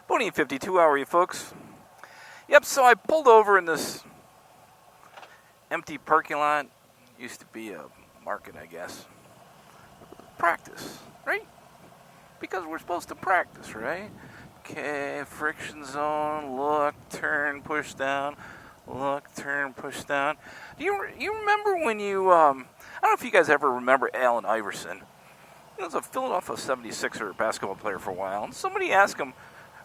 Boney 52, how are you folks? Yep, so I pulled over in this empty parking lot. Used to be a market, I guess. Practice, right? Because we're supposed to practice, right? Okay, friction zone, look, turn, push down. Look, turn, push down. Do you remember when you, I don't know if you guys ever remember Allen Iverson. He was a Philadelphia 76er basketball player for a while. And somebody asked him,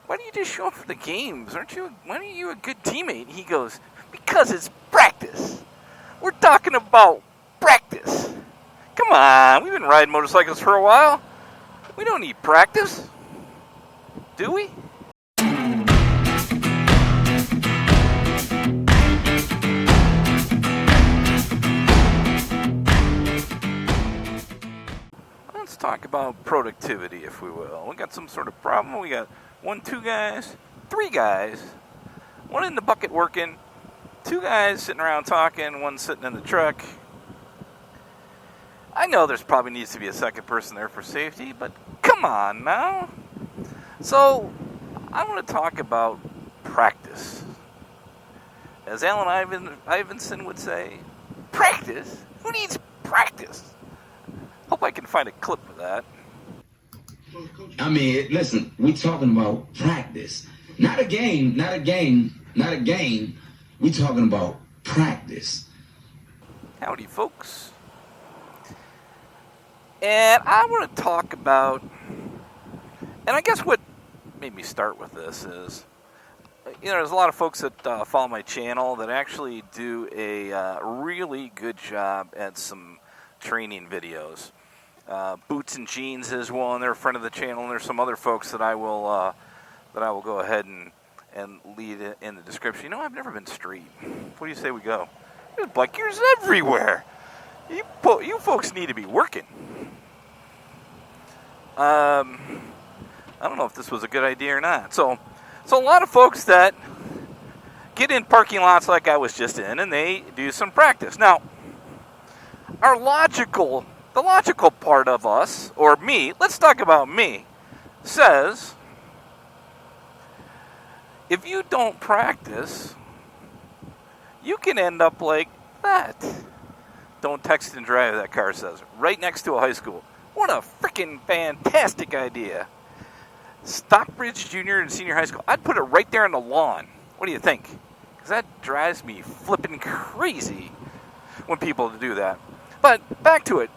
why do you just show up for the games? Why aren't you a good teammate? He goes, because it's practice. We're talking about practice. Come on, we've been riding motorcycles for a while. We don't need practice. Do we? Let's talk about productivity, if we will. We got some sort of problem. We got 1, 2 guys, 3 guys, one in the bucket working, 2 guys sitting around talking, one sitting in the truck. I know there's probably needs to be a second person there for safety, but come on now. So I want to talk about practice. As Allen Iverson would say, practice? Who needs practice? Hope I can find a clip of that. I mean, listen, we talking about practice. Not a game. We talking about practice. Howdy, folks. And I want to talk about, and I guess what made me start with this is, there's a lot of folks that follow my channel that actually do a really good job at some training videos. Boots and Jeans is one. They're a friend of the channel, and there's some other folks that I will go ahead and lead in the description. I've never been street. What do you say we go? There's bike gears everywhere. You folks need to be working. I don't know if this was a good idea or not. So a lot of folks that get in parking lots like I was just in, and they do some practice. Now, the logical part of us, or me, let's talk about me, says, if you don't practice, you can end up like that. Don't text and drive, that car says, right next to a high school. What a freaking fantastic idea. Stockbridge Junior and Senior High School. I'd put it right there on the lawn. What do you think? Because that drives me flipping crazy when people do that. But back to it.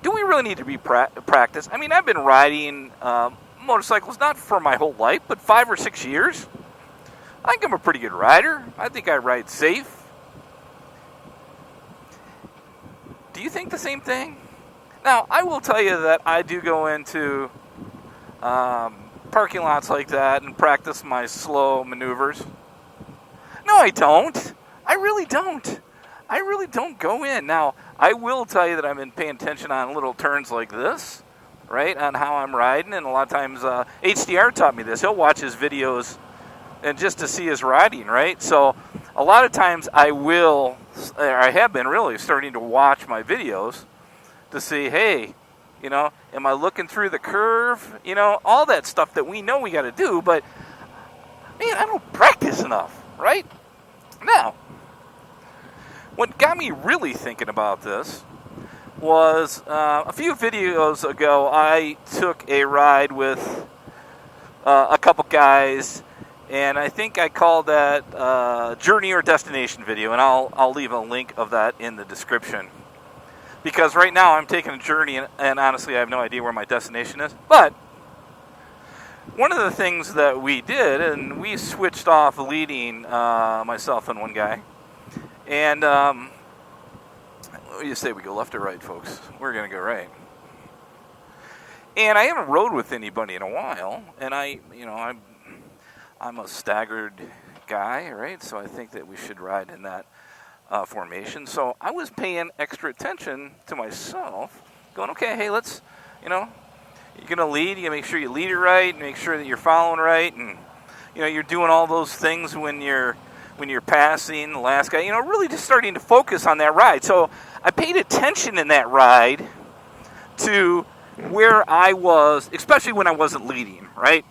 Do we really need to be practice? I mean, I've been riding motorcycles not for my whole life, but 5 or 6 years. I think I'm a pretty good rider. I think I ride safe. Do you think the same thing? Now, I will tell you that I do go into parking lots like that and practice my slow maneuvers. No, I don't. I really don't. I really don't go in. Now, I will tell you that I've been paying attention on little turns like this, right, on how I'm riding. And a lot of times, HDR taught me this. He'll watch his videos and just to see his riding, right? So a lot of times I have been really starting to watch my videos to see, hey, am I looking through the curve? All that stuff that we know we got to do. But, man, I don't practice enough, right? Now, what got me really thinking about this was a few videos ago, I took a ride with a couple guys, and I think I called that Journey or Destination video, and I'll leave a link of that in the description. Because right now I'm taking a journey, and honestly I have no idea where my destination is. But one of the things that we did, and we switched off leading myself and one guy, and what do you say we go left or right, folks? We're going to go right. And I haven't rode with anybody in a while, and I'm a staggered guy, right? So I think that we should ride in that formation. So I was paying extra attention to myself, going, okay, hey, let's, you're going to lead, you make sure you lead it right, and make sure that you're following right, and, you're doing all those things when you're passing the last guy, really just starting to focus on that ride. So I paid attention in that ride to where I was, especially when I wasn't leading, right?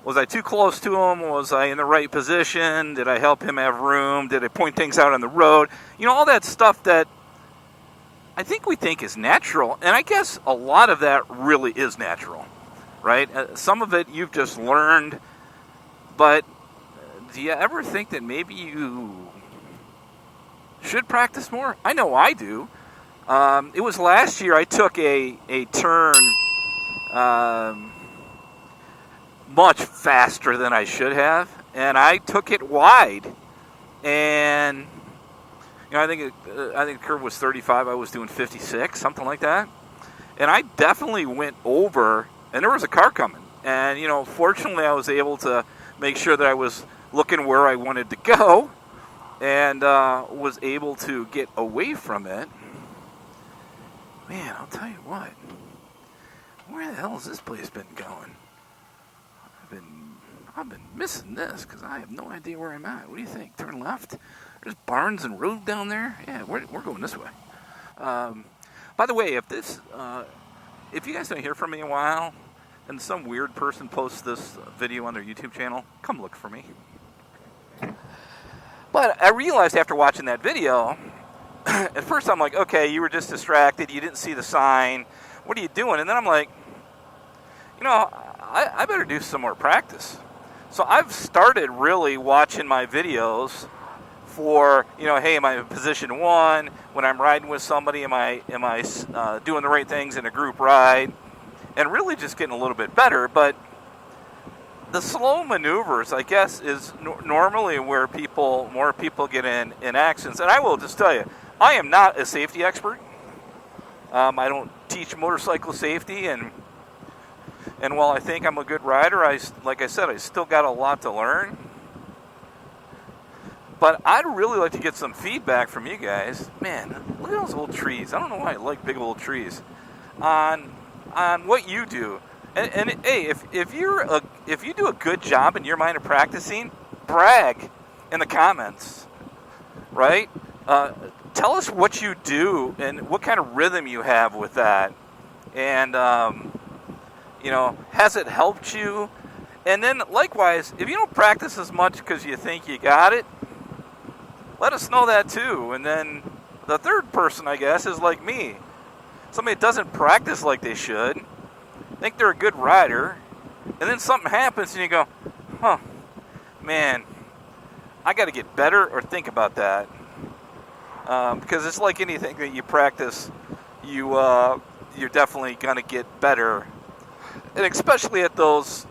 Was I too close to him? Was I in the right position? Did I help him have room? Did I point things out on the road? All that stuff that I think we think is natural. And I guess a lot of that really is natural, right? Some of it you've just learned. But do you ever think that maybe you should practice more? I know I do. It was last year I took a turn much faster than I should have, and I took it wide. And I think the curve was 35. I was doing 56, something like that. And I definitely went over, and there was a car coming. And fortunately, I was able to make sure that I was looking where I wanted to go, and was able to get away from it. Man, I'll tell you what. Where the hell has this place been going? I've been missing this because I have no idea where I'm at. What do you think? Turn left? There's barns and road down there. Yeah, we're going this way. By the way, if you guys don't hear from me in a while, and some weird person posts this video on their YouTube channel, come look for me. But I realized after watching that video, at first I'm like, okay, you were just distracted. You didn't see the sign. What are you doing? And then I'm like, I better do some more practice. So I've started really watching my videos for, hey, am I in position 1? When I'm riding with somebody, am I doing the right things in a group ride? And really just getting a little bit better. But the slow maneuvers, I guess, is normally where more people get in accidents. And I will just tell you, I am not a safety expert. I don't teach motorcycle safety, and while I think I'm a good rider, like I said, I still got a lot to learn. But I'd really like to get some feedback from you guys. Man, look at those old trees. I don't know why I like big old trees. On what you do. And hey, if you do a good job in your mind of practicing, brag in the comments, right? Tell us what you do and what kind of rhythm you have with that, and has it helped you? And then likewise, if you don't practice as much because you think you got it, let us know that too. And then the third person, I guess, is like me. Somebody that doesn't practice like they should, think they're a good rider, and then something happens and you go, man, I got to get better or think about that. Because it's like anything that you practice, you're definitely going to get better. And especially at those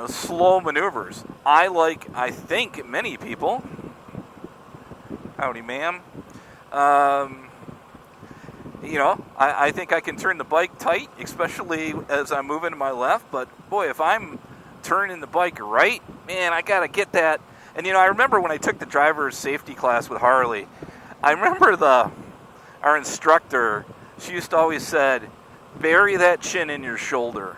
slow maneuvers. I think many people, howdy ma'am, I think I can turn the bike tight, especially as I'm moving to my left. But boy, if I'm turning the bike right, man, I got to get that. And I remember when I took the driver's safety class with Harley, I remember our instructor, she used to always said, bury that chin in your shoulder.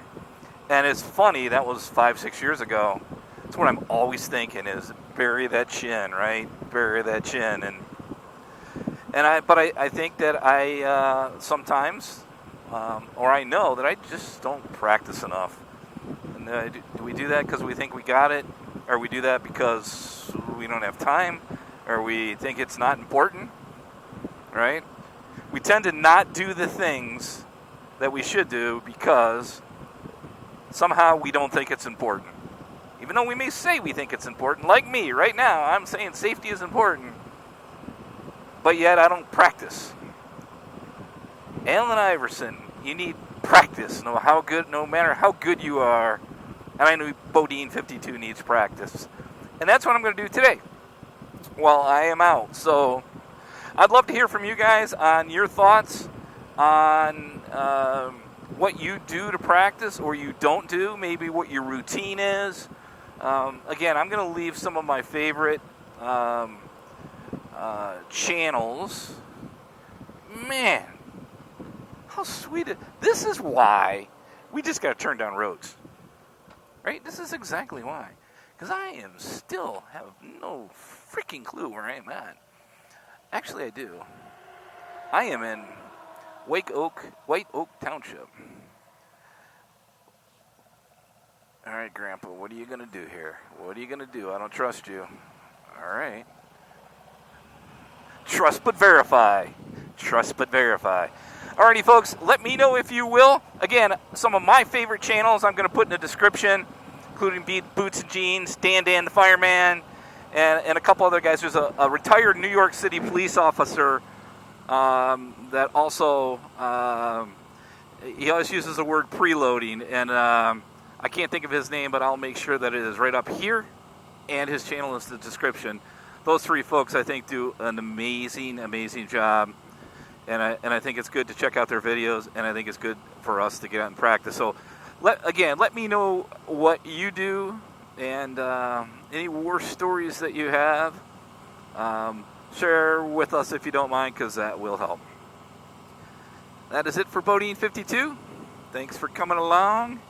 And it's funny, that was 5-6 years ago. That's what I'm always thinking is bury that chin, right? Bury that chin. But I think that I sometimes, or I know that I just don't practice enough. And do we do that because we think we got it? Or we do that because we don't have time? Or we think it's not important? Right? We tend to not do the things that we should do because somehow we don't think it's important. Even though we may say we think it's important. Like me, right now, I'm saying safety is important. But yet I don't practice. Allen Iverson, you need practice, no matter how good you are. And I know Bodine 52 needs practice. And that's what I'm going to do today while I am out. So I'd love to hear from you guys on your thoughts on what you do to practice or you don't do, maybe what your routine is. Again, I'm going to leave some of my favorite channels. Man, how sweet this is why we just got to turn down roads. Right? This is exactly why. Because I still have no freaking clue where I am at. Actually, I do. I am in White Oak Township. All right, Grandpa, what are you going to do here? What are you going to do? I don't trust you. All right. Trust but verify. Trust but verify. Alrighty, folks, let me know if you will. Again, some of my favorite channels I'm going to put in the description, including Boots and Jeans, Dan the Fireman, and a couple other guys. There's a retired New York City police officer that also, he always uses the word preloading, and I can't think of his name, but I'll make sure that it is right up here, and his channel is in the description. Those three folks, I think, do an amazing, amazing job. And I think it's good to check out their videos, and I think it's good for us to get out and practice. So, let me know what you do, and any war stories that you have. Share with us if you don't mind, because that will help. That is it for Bodine 52. Thanks for coming along.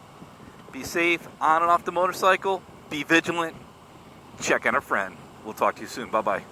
Be safe on and off the motorcycle. Be vigilant. Check on a friend. We'll talk to you soon. Bye-bye.